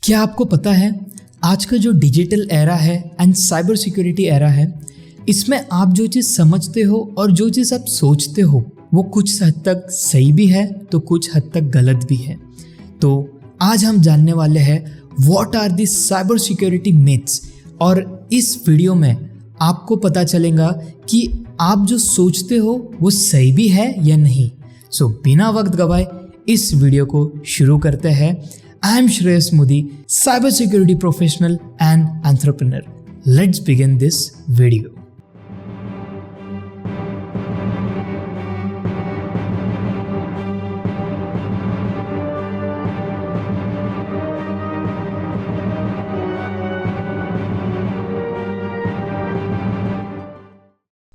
क्या आपको पता है आज का जो डिजिटल एरा है एंड साइबर सिक्योरिटी एरा है, इसमें आप जो चीज़ समझते हो और जो चीज़ आप सोचते हो वो कुछ हद तक सही भी है तो कुछ हद तक गलत भी है। तो आज हम जानने वाले हैं what are the cyber security myths, और इस वीडियो में आपको पता चलेगा कि आप जो सोचते हो वो सही भी है या नहीं। सो बिना वक्त गवाए इस वीडियो को शुरू करते हैं। I am Shreyas Modi, cybersecurity professional and entrepreneur. Let's begin this video.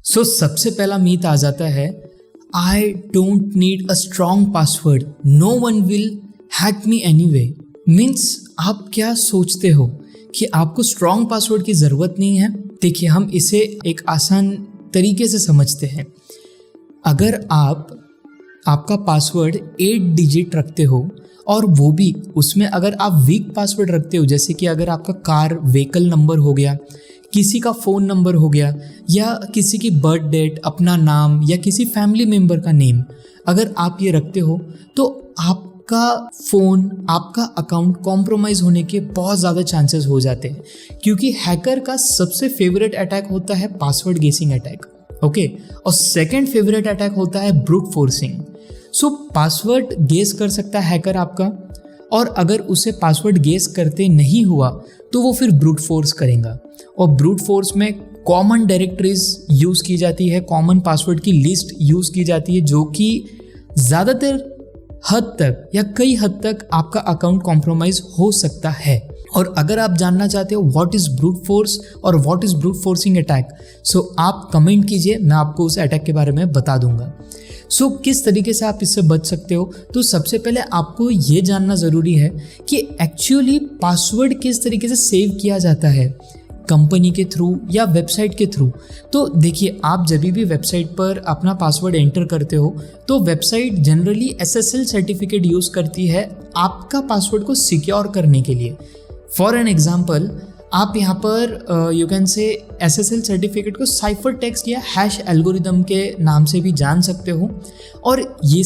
So सबसे पहला मीथ आ जाता है I don't need a strong password. No one will hack me anyway. Means आप क्या सोचते हो कि आपको स्ट्रॉन्ग पासवर्ड की ज़रूरत नहीं है। देखिए, हम इसे एक आसान तरीके से समझते हैं। अगर आपका पासवर्ड 8 डिजिट रखते हो और वो भी उसमें अगर आप वीक पासवर्ड रखते हो, जैसे कि अगर आपका कार व्हीकल नंबर हो गया, किसी का फ़ोन नंबर हो गया, या किसी की बर्थ डेट, अपना नाम, या किसी फैमिली मेम्बर का नेम अगर आप ये रखते हो तो आपका फ़ोन, आपका अकाउंट कॉम्प्रोमाइज़ होने के बहुत ज़्यादा चांसेस हो जाते हैं, क्योंकि हैकर का सबसे फेवरेट अटैक होता है पासवर्ड गेसिंग अटैक। ओके, और सेकंड फेवरेट अटैक होता है brute forcing. So password guess कर सकता है हैकर आपका, और अगर उसे पासवर्ड गेस करते नहीं हुआ तो वो फिर ब्रूट फोर्स करेगा। और ब्रूट फोर्स में कॉमन डायरेक्टरीज यूज़ की जाती है, कॉमन पासवर्ड की लिस्ट यूज़ की जाती है, जो कि ज़्यादातर हद तक या कई हद तक आपका अकाउंट कॉम्प्रोमाइज़ हो सकता है। और अगर आप जानना चाहते हो व्हाट इज़ ब्रूट फोर्स और what is brute forcing attack, so आप कमेंट कीजिए, मैं आपको उस अटैक के बारे में बता दूंगा। सो किस तरीके से आप इससे बच सकते हो, तो सबसे पहले आपको ये जानना ज़रूरी है कि एक्चुअली पासवर्ड किस तरीके से सेव किया जाता है, कंपनी के थ्रू या वेबसाइट के थ्रू। तो देखिए, आप जब भी वेबसाइट पर अपना पासवर्ड एंटर करते हो तो website generally SSL certificate use करती है आपका पासवर्ड को सिक्योर करने के लिए। फॉर एन एग्जाम्पल, आप यहाँ पर you can say SSL certificate को साइफर टेक्स्ट या हैश एल्गोरिदम के नाम से भी जान सकते हो। और ये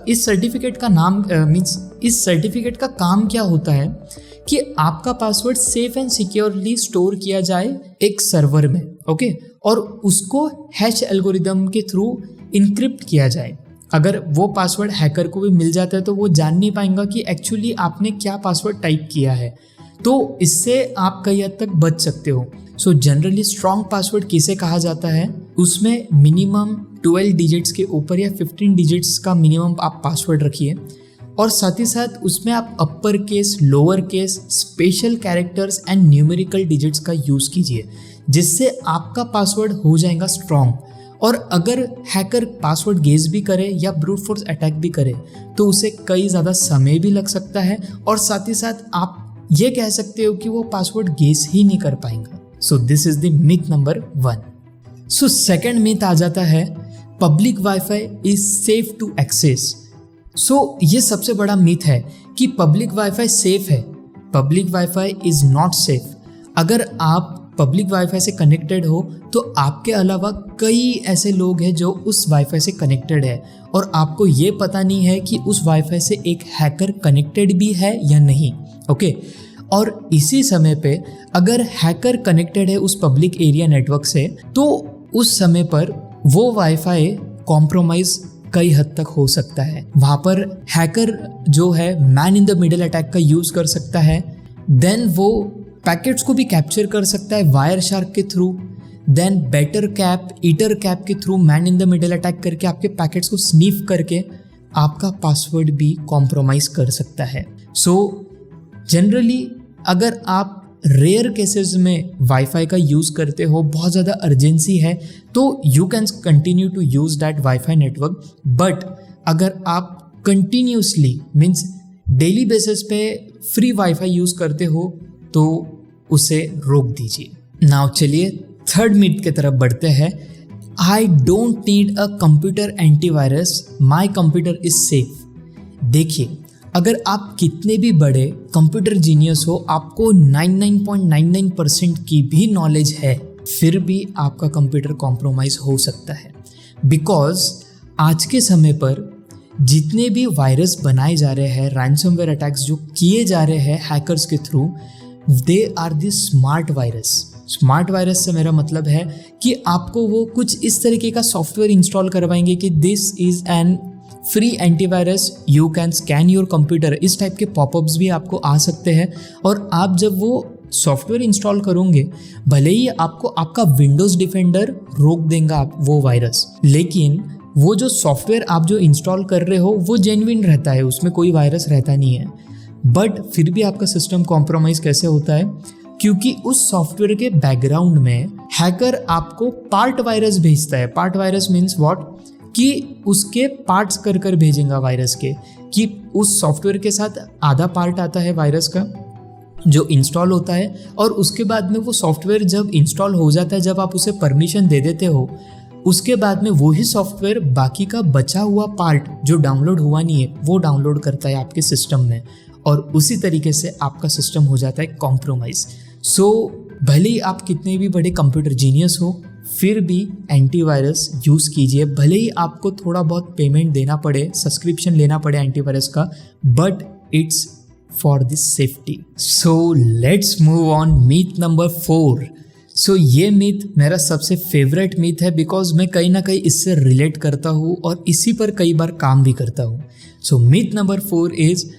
इस सर्टिफिकेट का नाम मीन्स इस सर्टिफिकेट का काम क्या होता है कि आपका password safe and securely store किया जाए एक सर्वर में, ओके, और उसको हैश एल्गोरिदम के थ्रू इनक्रिप्ट किया जाए। अगर वो पासवर्ड हैकर को भी मिल जाता है तो वो जान नहीं पाएंगा कि एक्चुअली आपने क्या पासवर्ड टाइप किया है। तो इससे आप कई हद तक बच सकते हो। सो जनरली स्ट्रॉन्ग पासवर्ड किसे कहा जाता है, उसमें मिनिमम 12 डिजिट्स के ऊपर या 15 डिजिट्स का मिनिमम आप पासवर्ड रखिए, और साथ ही साथ उसमें आप upper case, lower case, special characters and numerical digits का यूज़ कीजिए, जिससे आपका पासवर्ड हो जाएगा स्ट्रॉन्ग। और अगर हैकर पासवर्ड गेस भी करे या ब्रूट फोर्स अटैक भी करे तो उसे कई ज़्यादा समय भी लग सकता है, और साथ ही साथ आप ये कह सकते हो कि वो पासवर्ड गेस ही नहीं कर पाएंगा। So this is the myth number 1। So second myth आ जाता है public wifi is safe to access. So ये सबसे बड़ा मिथ है कि पब्लिक वाईफाई सेफ है। Public wifi is not safe. अगर आप पब्लिक वाईफाई से कनेक्टेड हो तो आपके अलावा कई ऐसे लोग हैं जो उस वाईफाई से कनेक्टेड है, और आपको ये पता नहीं है कि उस वाईफाई से एक हैकर कनेक्टेड भी है या नहीं। ओके, और इसी समय पे अगर हैकर कनेक्टेड है उस पब्लिक एरिया नेटवर्क से, तो उस समय पर वो वाईफाई कॉम्प्रोमाइज़ कई हद तक हो सकता है। वहाँ पर हैकर जो है man in the middle attack का यूज़ कर सकता है। देन वो पैकेट्स को भी कैप्चर कर सकता है वायर शार्क के through. Then Bettercap, Ettercap के through man in the middle attack करके आपके पैकेट्स को स्नीफ करके आपका पासवर्ड भी कॉम्प्रोमाइज़ कर सकता है। सो जनरली अगर आप रेयर केसेस में वाईफाई का यूज़ करते हो, बहुत ज़्यादा अर्जेंसी है, तो you can continue to use that wifi network. But अगर आप कंटिन्यूसली मीन्स डेली बेसिस पे फ्री वाईफाई यूज़ करते हो तो उसे रोक दीजिए। नाउ चलिए थर्ड मिथ की तरफ बढ़ते हैं। I don't need a computer antivirus, my computer is safe. देखिए, अगर आप कितने भी बड़े कंप्यूटर जीनियस हो, आपको 99.99% की भी नॉलेज है, फिर भी आपका कंप्यूटर कॉम्प्रोमाइज़ हो सकता है। बिकॉज आज के समय पर जितने भी वायरस बनाए जा रहे हैं, रैंसमवेयर अटैक्स जो किए जा रहे हैं हैकर्स के through, they are the smart virus. Smart virus से मेरा मतलब है कि आपको वो कुछ इस तरीके का सॉफ्टवेयर इंस्टॉल करवाएंगे कि this is an free antivirus, you can scan your computer. इस टाइप के पॉपअप्स भी आपको आ सकते हैं, और आप जब वो सॉफ्टवेयर इंस्टॉल करोगे, भले ही आपको आपका विंडोज़ डिफेंडर रोक देगा वो वायरस, लेकिन वो जो सॉफ्टवेयर आप जो इंस्टॉल कर रहे हो वो जेन्युइन रहता है, उसमें कोई वायरस रहता नहीं है। बट फिर भी आपका सिस्टम कॉम्प्रोमाइज़ कैसे होता है? क्योंकि उस सॉफ्टवेयर के बैकग्राउंड में हैकर आपको पार्ट वायरस भेजता है। Part virus means what? कि उसके पार्ट्स कर कर भेजेगा वायरस के, कि उस सॉफ्टवेयर के साथ आधा पार्ट आता है वायरस का जो इंस्टॉल होता है, और उसके बाद में वो सॉफ्टवेयर जब इंस्टॉल हो जाता है, जब आप उसे परमिशन दे देते हो, उसके बाद में वही सॉफ्टवेयर बाकी का बचा हुआ पार्ट जो डाउनलोड हुआ नहीं है वो डाउनलोड करता है आपके सिस्टम में, और उसी तरीके से आपका सिस्टम हो जाता है कॉम्प्रोमाइज़। सो भले ही आप कितने भी बड़े कंप्यूटर जीनियस हो, फिर भी एंटीवायरस यूज़ कीजिए। भले ही आपको थोड़ा बहुत पेमेंट देना पड़े, सब्सक्रिप्शन लेना पड़े एंटीवायरस का, but it's for this safety. So let's move on myth number 4। सो ये मीथ मेरा सबसे फेवरेट मीथ है, बिकॉज मैं कहीं ना कहीं इससे रिलेट करता हूँ और इसी पर कई बार काम भी करता हूँ। So myth number 4 is,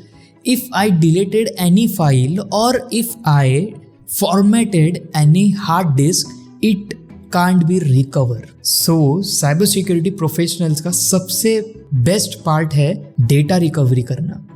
if I deleted any file और if I formatted any hard disk, it can't be recover. So cyber security professionals का सबसे बेस्ट पार्ट है डेटा रिकवरी करना।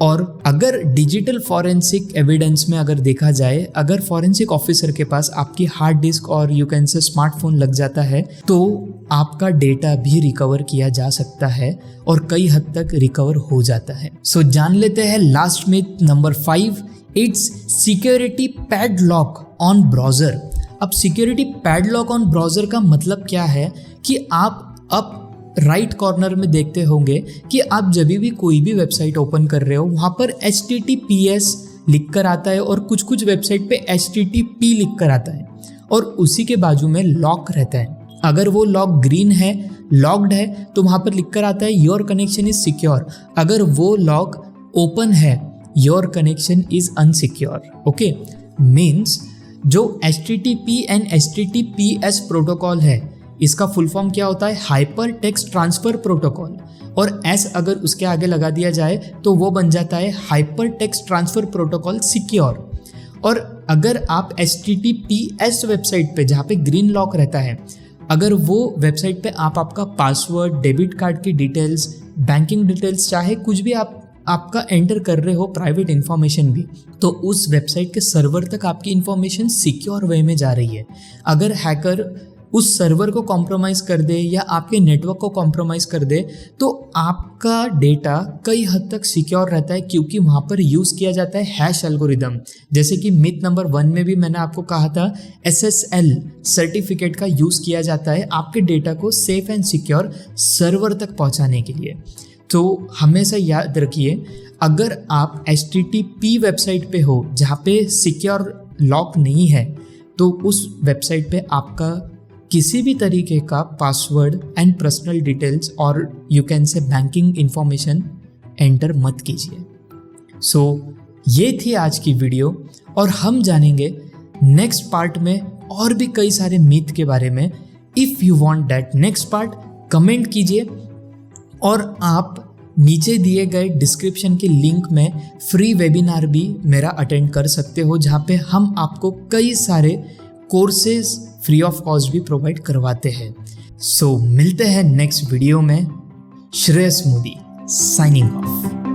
और अगर डिजिटल फॉरेंसिक एविडेंस में अगर देखा जाए, अगर फॉरेंसिक ऑफिसर के पास आपकी हार्ड डिस्क और यू कैन से स्मार्टफोन लग जाता है, तो आपका डेटा भी रिकवर किया जा सकता है और कई हद तक रिकवर हो जाता है। सो जान लेते हैं last myth number 5, it's security padlock on browser. अब सिक्योरिटी पैडलॉक ऑन ब्राउज़र का मतलब क्या है कि आप अब राइट कॉर्नर में देखते होंगे कि आप जब भी कोई भी वेबसाइट ओपन कर रहे हो, वहाँ पर HTTPS लिख कर आता है, और कुछ कुछ वेबसाइट पे HTTP लिख कर आता है, और उसी के बाजू में लॉक रहता है। अगर वो लॉक ग्रीन है, लॉक्ड है, तो वहाँ पर लिख कर आता है योर कनेक्शन इज सिक्योर। अगर वो लॉक ओपन है, your connection is unsecure. Okay, means जो HTTP एंड HTTPS प्रोटोकॉल है, इसका फुल फॉर्म क्या होता है? हाइपर टेक्स्ट ट्रांसफर प्रोटोकॉल, और S अगर उसके आगे लगा दिया जाए तो वो बन जाता है hyper text transfer protocol secure. और अगर आप HTTPS वेबसाइट पे, जहाँ पे ग्रीन लॉक रहता है, अगर वो वेबसाइट पे आप आपका पासवर्ड, डेबिट कार्ड की डिटेल्स, बैंकिंग डिटेल्स, चाहे कुछ भी आपका एंटर कर रहे हो, प्राइवेट इन्फॉर्मेशन भी, तो उस वेबसाइट के सर्वर तक आपकी इन्फॉर्मेशन सिक्योर वे में जा रही है। अगर हैकर उस सर्वर को कॉम्प्रोमाइज़ कर दे या आपके नेटवर्क को कॉम्प्रोमाइज़ कर दे, तो आपका डेटा कई हद तक सिक्योर रहता है, क्योंकि वहाँ पर यूज़ किया जाता है हैश एल्गोरिदम। जैसे कि मिथ नंबर 1 में भी मैंने आपको कहा था, SSL सर्टिफिकेट का यूज़ किया जाता है आपके डेटा को सेफ एंड सिक्योर सर्वर तक पहुँचाने के लिए। तो हमेशा याद रखिए, अगर आप HTTP वेबसाइट पे हो जहाँ पे सिक्योर लॉक नहीं है, तो उस वेबसाइट पे आपका किसी भी तरीके का पासवर्ड एंड पर्सनल डिटेल्स और you can say banking information enter मत कीजिए। सो ये थी आज की वीडियो, और हम जानेंगे नेक्स्ट पार्ट में और भी कई सारे मीथ के बारे में। If you want that next part, comment कीजिए, और आप नीचे दिए गए डिस्क्रिप्शन के लिंक में फ्री वेबिनार भी मेरा अटेंड कर सकते हो, जहाँ पे हम आपको कई सारे कोर्सेज फ्री ऑफ कॉस्ट भी प्रोवाइड करवाते हैं। सो मिलते हैं नेक्स्ट वीडियो में। Shreyas Modi signing off.